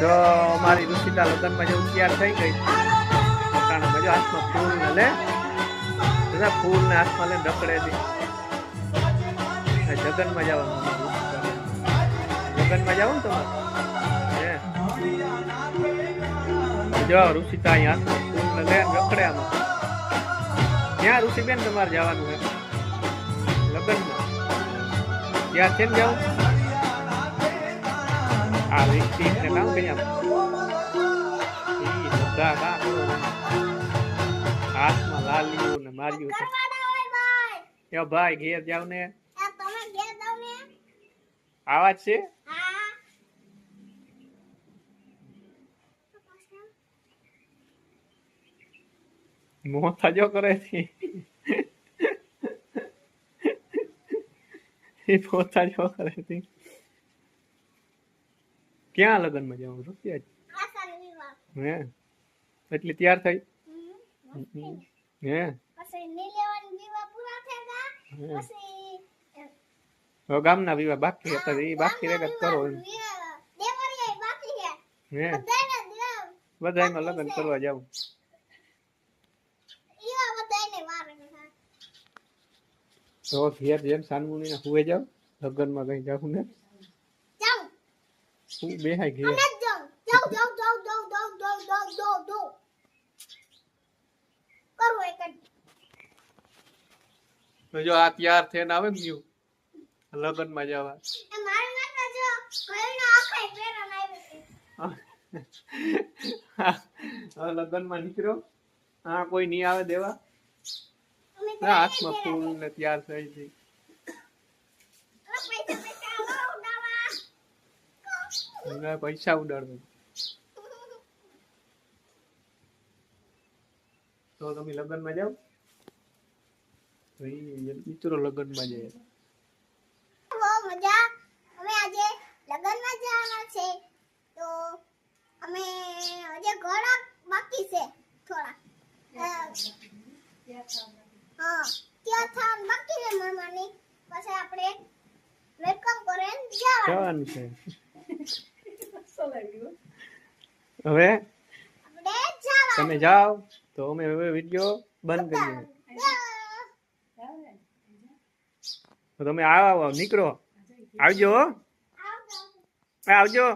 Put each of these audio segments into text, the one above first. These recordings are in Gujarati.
જો અમારી રુચિતા લગ્નમાં જેવું તૈયાર થઈ ગઈ. મકાનમાં જો હાથમાં ફૂલ ને લે બધા ફૂલ ને હાથમાં લઈને રખડે છે. જગનમાં જવાનું જગનમાં જવું ને તમારે જો રુચિતા અહીં હાથમાં ફૂલ ને લે રખડે આમાં. ક્યાં રુચિબેન તમારે જવાનું છે લગ્નમાં? ક્યાં છે ને જવું? આ રિક્તિ ને કામ કરી બધા કામ હાથમાં લાલ્યું ને માર્યું છે. ભાઈ ઘેર જાવ ને આવાજ છે. મોથા જો કરે છે મોથા જો કરે છે. ક્યાં લગ્નમાં જવાનું રૂપિયા હે એટલે તૈયાર થઈ હે ગામના વિવાહ બાકી હતા એ બાકી રેગત કરો હે બધામાં લગ્ન કરવા જાવ. તો ઘેર જેમ સાનમુની હુએ જાવ લગ્નમાં કઈ જાવ ને બેહાય ઘેર તો જો આ તૈયાર થઈને આવે ને લગ્ન માં જવા લગ્ન માં નીકળ્યો હા કોઈ નહીં આવે દેવા હાથમાં ફૂલ ને તૈયાર થઈ ગઈ. પૈસા ઉડાડવું તો તમે લગ્ન માં જાવ મિત્રો લગ્ન માં જાય મજા. અમે આજે લગ્ન માં જવાના છે તો અમે હજી ઘણા બાકી છે થોડા ત્યાં થાન બાકી છે મામાની પછી આપણે વેલકમ કરીને જવાનું છે. હવે તમે જાઓ તો અમે હવે વિડિયો બંધ કરીએ. તો તમે આવો નીકળો આવજો આવજો.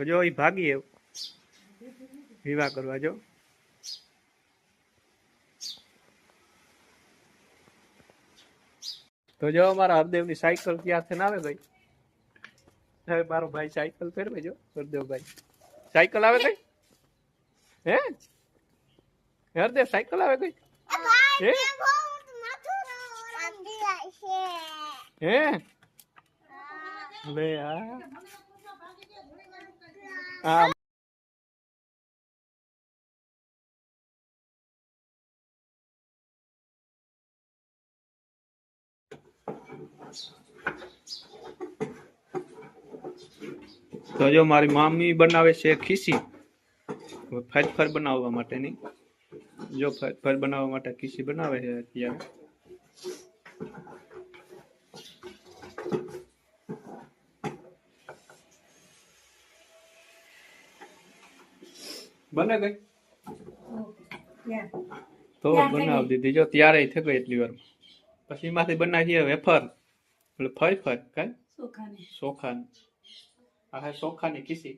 જો એ ભાગી વિવાહ કરવા જો તો જો અમારા હરદેવની સાયકલ ત્યાં થઈને આવે ગઈ. હવે મારો ભાઈ સાયકલ ફેરવે જો હરદેવભાઈ સાયકલ આવે ગઈ હે હરદેવ સાયકલ આવે ગઈ હે હે લે આ તો જો મારી મામી બનાવે છે ખીસી ફર બનાવવા માટેની. જો ફર બનાવવા માટે ખીસી બનાવે છે અત્યારે. બને ગઈ તો બનાવી દીધી જો ત્યારે થઈ ગઈ એટલી વાર. પછી એમાંથી બનાવીએ વેફર એટલે ફર કઈ ચોખાની આ ચોખાની ખીસી